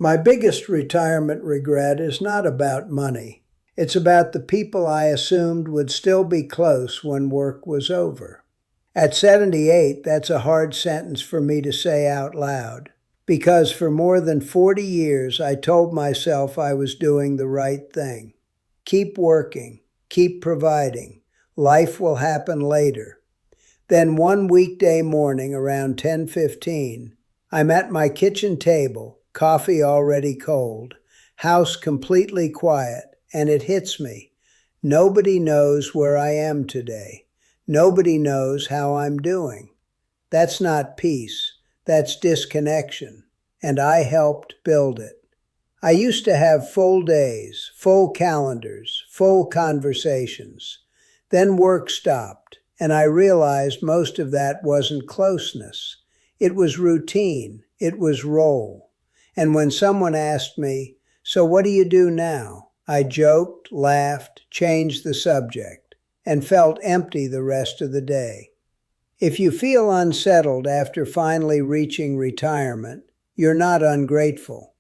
My biggest retirement regret is not about money. It's about the people I assumed would still be close when work was over. At 78, that's a hard sentence for me to say out loud, because for more than 40 years I told myself I was doing the right thing. Keep working, keep providing. Life will happen later. Then one weekday morning around 10:15, I'm at my kitchen table, coffee already cold, house completely quiet, and it hits me. Nobody knows where I am today. Nobody knows how I'm doing. That's not peace. That's disconnection. And I helped build it. I used to have full days, full calendars, full conversations. Then work stopped, and I realized most of that wasn't closeness. It was routine. It was role. And when someone asked me, "So what do you do now?" I joked, laughed, changed the subject, and felt empty the rest of the day. If you feel unsettled after finally reaching retirement, you're not ungrateful.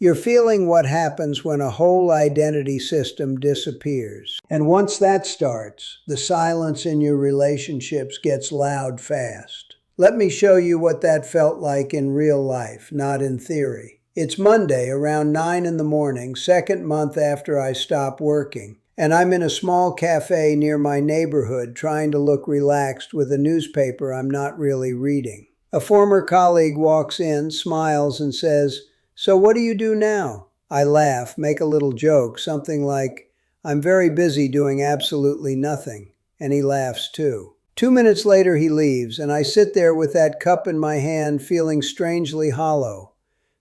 You're feeling what happens when a whole identity system disappears. And once that starts, the silence in your relationships gets loud fast. Let me show you what that felt like in real life, not in theory. It's Monday around 9 in the morning, second month after I stopped working, and I'm in a small cafe near my neighborhood trying to look relaxed with a newspaper I'm not really reading. A former colleague walks in, smiles, and says, "So what do you do now?" I laugh, make a little joke, something like, "I'm very busy doing absolutely nothing," and he laughs too. 2 minutes later he leaves, and I sit there with that cup in my hand feeling strangely hollow,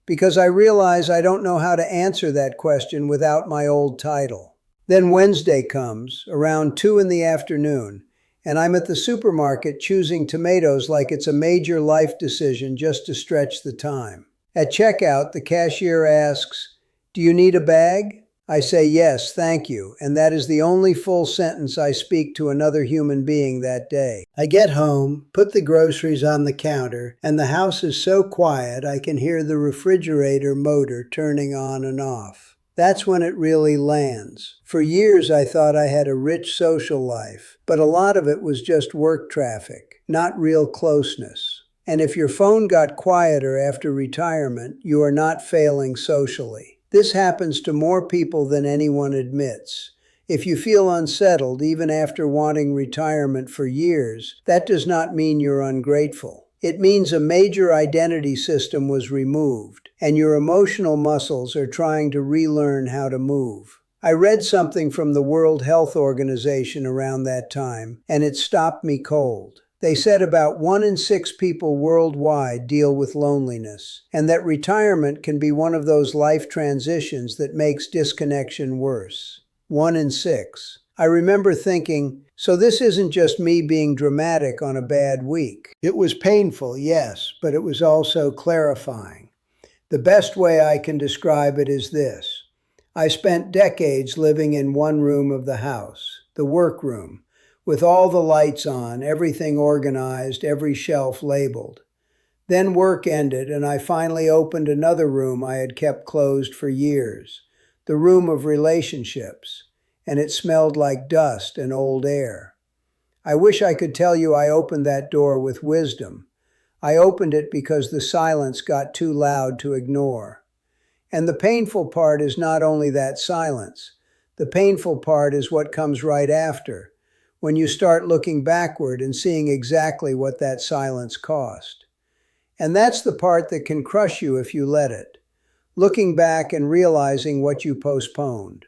because I realize I don't know how to answer that question without my old title. Then Wednesday comes, around 2 in the afternoon, and I'm at the supermarket choosing tomatoes like it's a major life decision just to stretch the time. At checkout, the cashier asks, "Do you need a bag?" I say, "Yes, thank you," and that is the only full sentence I speak to another human being that day. I get home, put the groceries on the counter, and the house is so quiet I can hear the refrigerator motor turning on and off. That's when it really lands. For years I thought I had a rich social life, but a lot of it was just work traffic, not real closeness. And if your phone got quieter after retirement, you are not failing socially. This happens to more people than anyone admits. If you feel unsettled even after wanting retirement for years, that does not mean you're ungrateful. It means a major identity system was removed, and your emotional muscles are trying to relearn how to move. I read something from the World Health Organization around that time, and it stopped me cold. They said about 1 in 6 people worldwide deal with loneliness, and that retirement can be one of those life transitions that makes disconnection worse. 1 in 6. I remember thinking, so this isn't just me being dramatic on a bad week. It was painful, yes, but it was also clarifying. The best way I can describe it is this. I spent decades living in one room of the house, the workroom, with all the lights on, everything organized, every shelf labeled. Then work ended, and I finally opened another room I had kept closed for years, the room of relationships, and it smelled like dust and old air. I wish I could tell you I opened that door with wisdom. I opened it because the silence got too loud to ignore. And the painful part is not only that silence. The painful part is what comes right after, when you start looking backward and seeing exactly what that silence cost. And that's the part that can crush you if you let it, looking back and realizing what you postponed.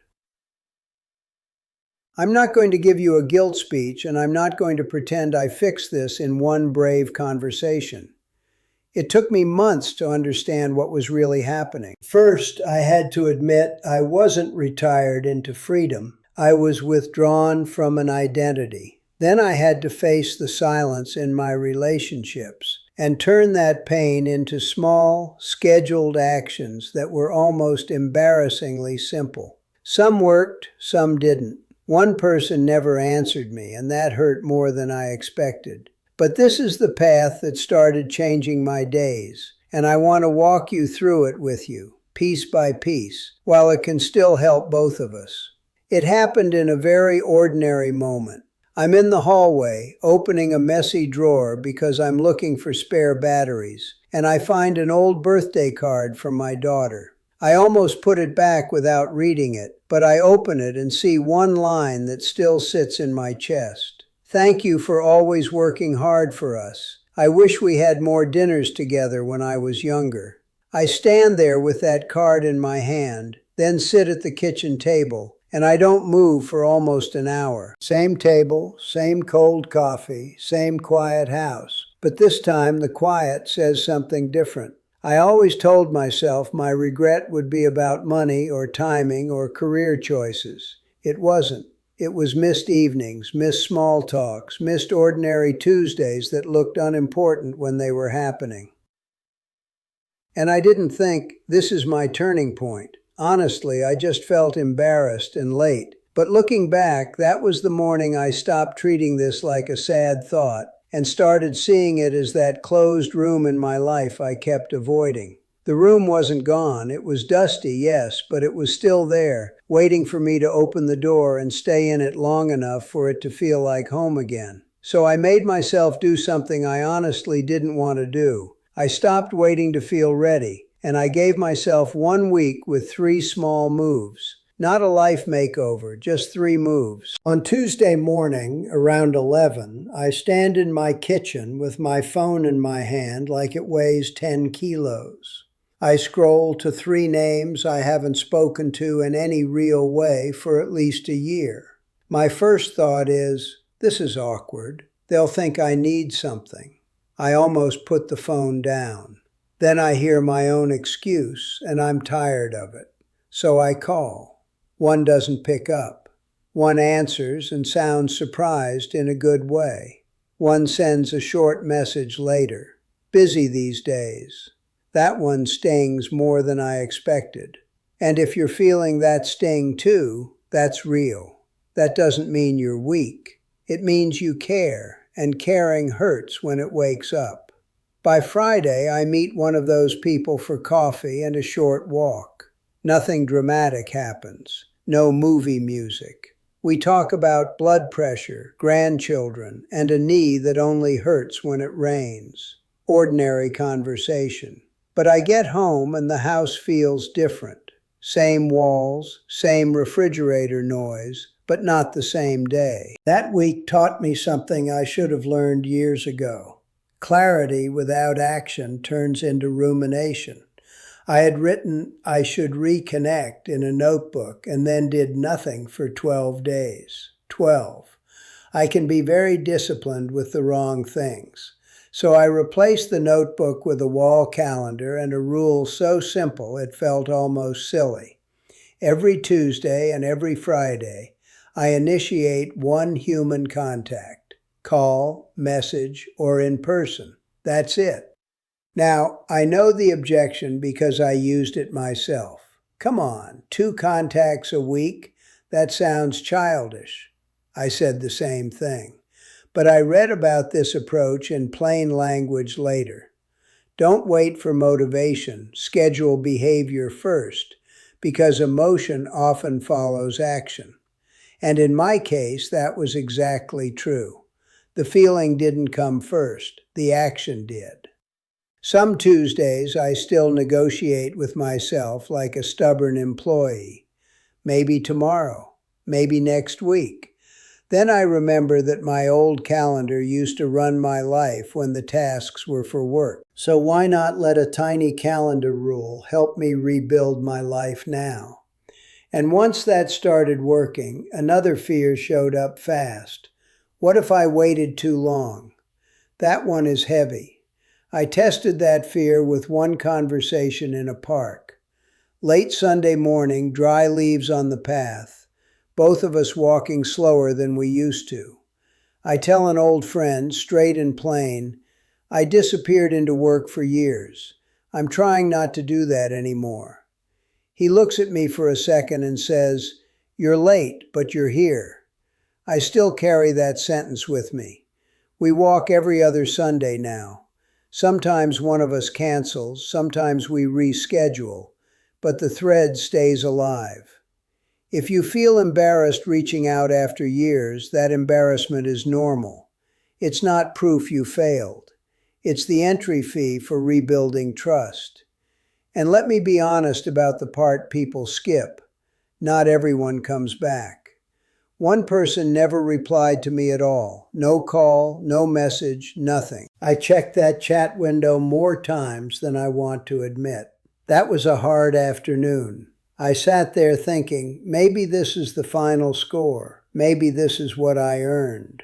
I'm not going to give you a guilt speech, and I'm not going to pretend I fixed this in one brave conversation. It took me months to understand what was really happening. First, I had to admit I wasn't retired into freedom. I was withdrawn from an identity. Then I had to face the silence in my relationships and turn that pain into small, scheduled actions that were almost embarrassingly simple. Some worked, some didn't. One person never answered me, and that hurt more than I expected. But this is the path that started changing my days, and I want to walk you through it with you. piece by piece, while it can still help both of us. It happened in a very ordinary moment. I'm in the hallway, opening a messy drawer because I'm looking for spare batteries, and I find an old birthday card from my daughter. I almost put it back without reading it, but I open it and see one line that still sits in my chest. "Thank you for always working hard for us. I wish we had more dinners together when I was younger." I stand there with that card in my hand, then sit at the kitchen table, and I don't move for almost an hour. Same table, same cold coffee, same quiet house. But this time the quiet says something different. I always told myself my regret would be about money or timing or career choices. It wasn't. It was missed evenings, missed small talks, missed ordinary Tuesdays that looked unimportant when they were happening. And I didn't think, this is my turning point. Honestly, I just felt embarrassed and late. But looking back, that was the morning I stopped treating this like a sad thought and started seeing it as that closed room in my life I kept avoiding. The room wasn't gone. It was dusty, yes, but it was still there, waiting for me to open the door and stay in it long enough for it to feel like home again. So I made myself do something I honestly didn't want to do. I stopped waiting to feel ready, and I gave myself 1 week with 3 small moves. Not a life makeover, just 3 moves. On Tuesday morning, around 11, I stand in my kitchen with my phone in my hand like it weighs 10 kilos. I scroll to 3 names I haven't spoken to in any real way for at least a year. My first thought is, this is awkward. They'll think I need something. I almost put the phone down. Then I hear my own excuse, and I'm tired of it. So I call. One doesn't pick up. One answers and sounds surprised in a good way. One sends a short message later. Busy these days. That one stings more than I expected. And if you're feeling that sting too, that's real. That doesn't mean you're weak. It means you care. And caring hurts when it wakes up. By Friday, I meet one of those people for coffee and a short walk. Nothing dramatic happens. No movie music. We talk about blood pressure, grandchildren, and a knee that only hurts when it rains. Ordinary conversation. But I get home and the house feels different. Same walls, same refrigerator noise, but not the same day. That week taught me something I should have learned years ago. Clarity without action turns into rumination. I had written I should reconnect in a notebook and then did nothing for 12 days. 12. I can be very disciplined with the wrong things. So I replaced the notebook with a wall calendar and a rule so simple it felt almost silly. Every Tuesday and every Friday, I initiate 1 human contact. Call, message, or in person. That's it. Now, I know the objection because I used it myself. Come on, 2 contacts a week? That sounds childish. I said the same thing. But I read about this approach in plain language later. Don't wait for motivation. Schedule behavior first, because emotion often follows action. And in my case, that was exactly true. The feeling didn't come first. The action did. Some Tuesdays, I still negotiate with myself like a stubborn employee. Maybe tomorrow. Maybe next week. Then I remember that my old calendar used to run my life when the tasks were for work. So why not let a tiny calendar rule help me rebuild my life now? And once that started working, another fear showed up fast. What if I waited too long? That one is heavy. I tested that fear with one conversation in a park. Late Sunday morning, dry leaves on the path. Both of us walking slower than we used to. I tell an old friend, straight and plain, I disappeared into work for years. I'm trying not to do that anymore. He looks at me for a second and says, "You're late, but you're here." I still carry that sentence with me. We walk every other Sunday now. Sometimes one of us cancels, sometimes we reschedule, but the thread stays alive. If you feel embarrassed reaching out after years, that embarrassment is normal. It's not proof you failed. It's the entry fee for rebuilding trust. And let me be honest about the part people skip. Not everyone comes back. One person never replied to me at all. No call, no message, nothing. I checked that chat window more times than I want to admit. That was a hard afternoon. I sat there thinking, maybe this is the final score. Maybe this is what I earned.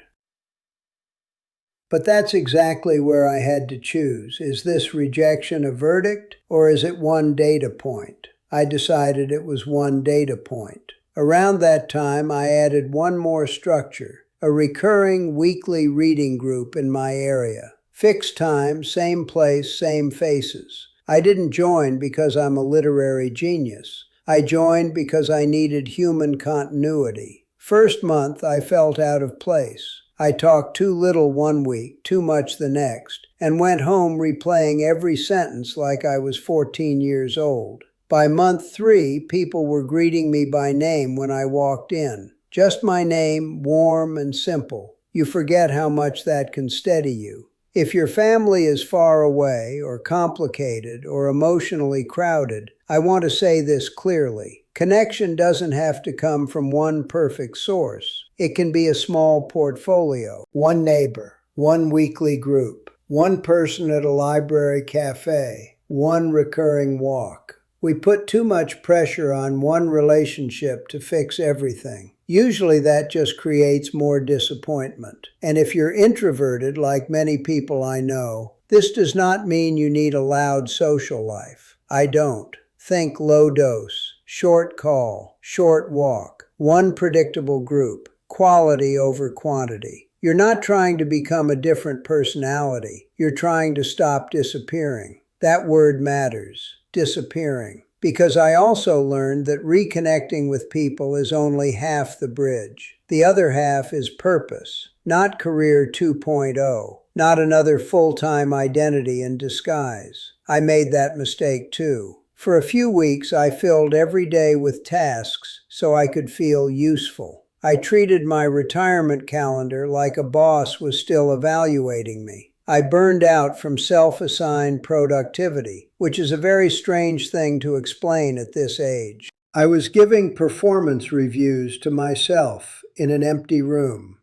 But that's exactly where I had to choose. Is this rejection a verdict, or is it one data point? I decided it was one data point. Around that time, I added one more structure, a recurring weekly reading group in my area. Fixed time, same place, same faces. I didn't join because I'm a literary genius. I joined because I needed human continuity. First month, I felt out of place. I talked too little one week, too much the next, and went home replaying every sentence like I was 14 years old. By month 3, people were greeting me by name when I walked in. Just my name, warm and simple. You forget how much that can steady you. If your family is far away, or complicated, or emotionally crowded, I want to say this clearly. Connection doesn't have to come from one perfect source. It can be a small portfolio. One neighbor, one weekly group, one person at a library cafe, one recurring walk. We put too much pressure on one relationship to fix everything. Usually that just creates more disappointment. And if you're introverted, like many people I know, this does not mean you need a loud social life. I don't. Think low dose, short call, short walk, one predictable group, quality over quantity. You're not trying to become a different personality. You're trying to stop disappearing. That word matters. Disappearing. Because I also learned that reconnecting with people is only half the bridge. The other half is purpose, not career 2.0, not another full-time identity in disguise. I made that mistake too. For a few weeks, I filled every day with tasks so I could feel useful. I treated my retirement calendar like a boss was still evaluating me. I burned out from self-assigned productivity, which is a very strange thing to explain at this age. I was giving performance reviews to myself in an empty room.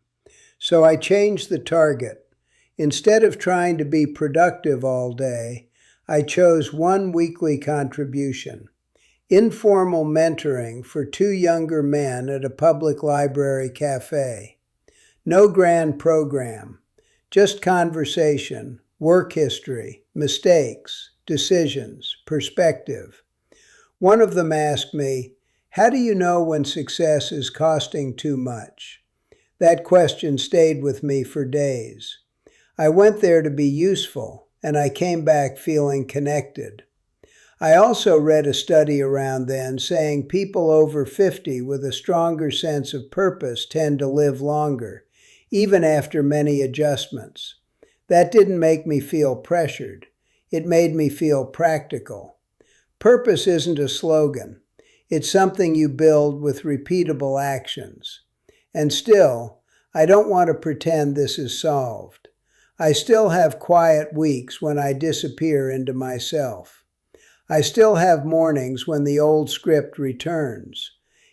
So I changed the target. Instead of trying to be productive all day, I chose one weekly contribution. Informal mentoring for 2 younger men at a public library cafe. No grand program. Just conversation, work history, mistakes, decisions, perspective. One of them asked me, "How do you know when success is costing too much?" That question stayed with me for days. I went there to be useful, and I came back feeling connected. I also read a study around then saying people over 50 with a stronger sense of purpose tend to live longer, even after many adjustments. That didn't make me feel pressured. It made me feel practical. Purpose isn't a slogan. It's something you build with repeatable actions. And still, I don't want to pretend this is solved. I still have quiet weeks when I disappear into myself. I still have mornings when the old script returns.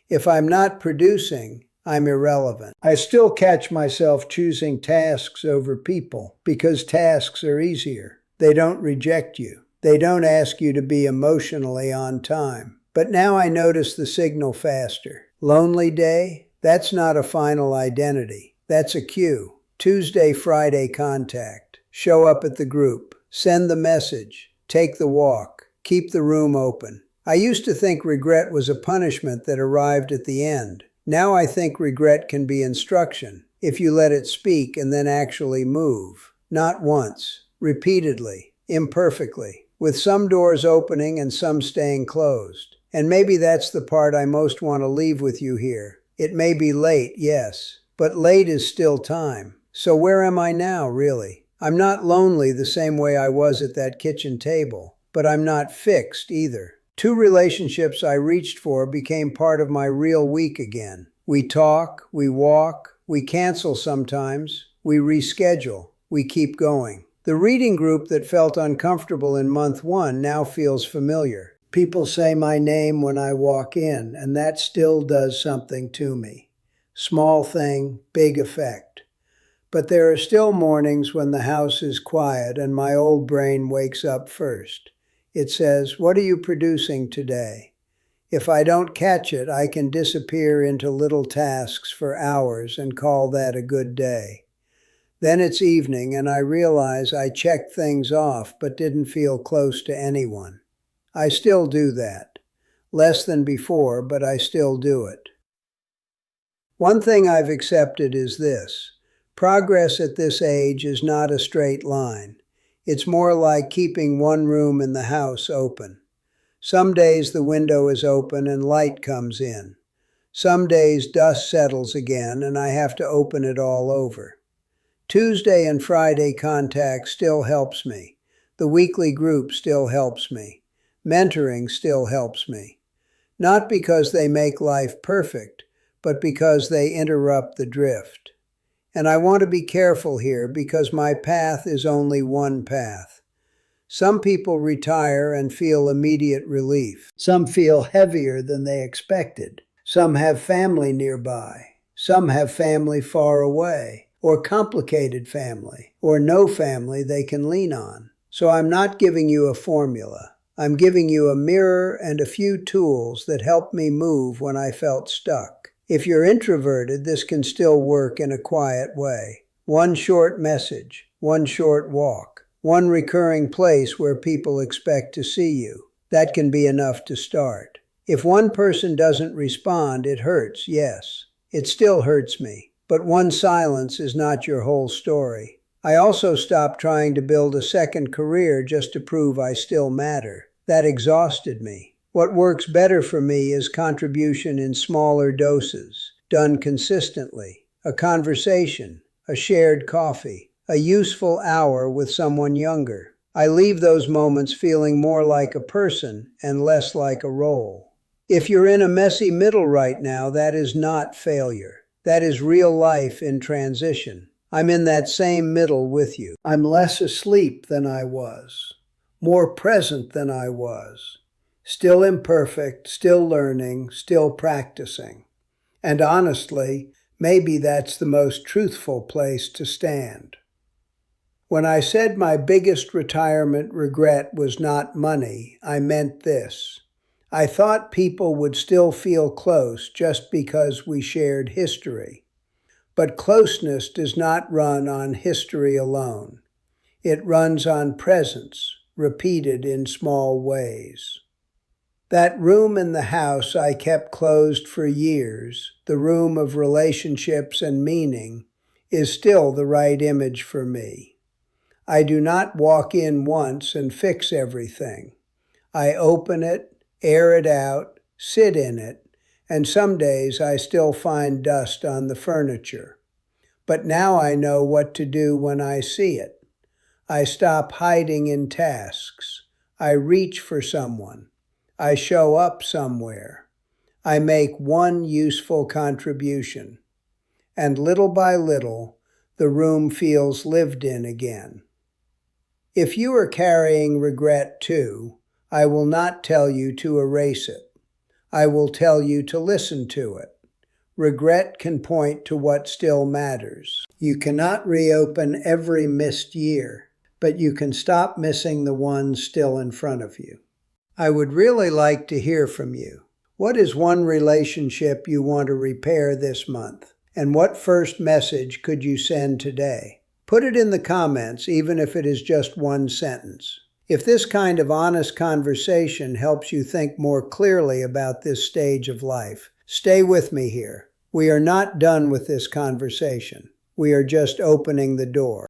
If I'm not producing, I'm irrelevant. I still catch myself choosing tasks over people because tasks are easier. They don't reject you. They don't ask you to be emotionally on time. But now I notice the signal faster. Lonely day? That's not a final identity. That's a cue. Tuesday, Friday contact. Show up at the group. Send the message. Take the walk. Keep the room open. I used to think regret was a punishment that arrived at the end. Now I think regret can be instruction, if you let it speak and then actually move. Not once, repeatedly, imperfectly, with some doors opening and some staying closed. And maybe that's the part I most want to leave with you here. It may be late, yes, but late is still time. So where am I now, really? I'm not lonely the same way I was at that kitchen table, but I'm not fixed either. 2 relationships I reached for became part of my real week again. We talk, we walk, we cancel sometimes, we reschedule, we keep going. The reading group that felt uncomfortable in month 1 now feels familiar. People say my name when I walk in, and that still does something to me. Small thing, big effect. But there are still mornings when the house is quiet and my old brain wakes up first. It says, "What are you producing today?" If I don't catch it, I can disappear into little tasks for hours and call that a good day. Then it's evening and I realize I checked things off but didn't feel close to anyone. I still do that. Less than before, but I still do it. One thing I've accepted is this. Progress at this age is not a straight line. It's more like keeping one room in the house open. Some days the window is open and light comes in. Some days dust settles again and I have to open it all over. Tuesday and Friday contact still helps me. The weekly group still helps me. Mentoring still helps me. Not because they make life perfect, but because they interrupt the drift. And I want to be careful here because my path is only one path. Some people retire and feel immediate relief. Some feel heavier than they expected. Some have family nearby. Some have family far away, or complicated family, or no family they can lean on. So I'm not giving you a formula. I'm giving you a mirror and a few tools that helped me move when I felt stuck. If you're introverted, this can still work in a quiet way. One short message, one short walk, one recurring place where people expect to see you. That can be enough to start. If one person doesn't respond, it hurts, yes. It still hurts me. But one silence is not your whole story. I also stopped trying to build a second career just to prove I still matter. That exhausted me. What works better for me is contribution in smaller doses, done consistently. A conversation, a shared coffee, a useful hour with someone younger. I leave those moments feeling more like a person and less like a role. If you're in a messy middle right now, that is not failure. That is real life in transition. I'm in that same middle with you. I'm less asleep than I was, more present than I was. Still imperfect, still learning, still practicing. And honestly, maybe that's the most truthful place to stand. When I said my biggest retirement regret was not money, I meant this. I thought people would still feel close just because we shared history. But closeness does not run on history alone. It runs on presence, repeated in small ways. That room in the house I kept closed for years, the room of relationships and meaning, is still the right image for me. I do not walk in once and fix everything. I open it, air it out, sit in it, and some days I still find dust on the furniture. But now I know what to do when I see it. I stop hiding in tasks. I reach for someone. I show up somewhere. I make one useful contribution. And little by little, the room feels lived in again. If you are carrying regret too, I will not tell you to erase it. I will tell you to listen to it. Regret can point to what still matters. You cannot reopen every missed year, but you can stop missing the ones still in front of you. I would really like to hear from you. What is one relationship you want to repair this month? And what first message could you send today? Put it in the comments, even if it is just one sentence. If this kind of honest conversation helps you think more clearly about this stage of life, stay with me here. We are not done with this conversation. We are just opening the door.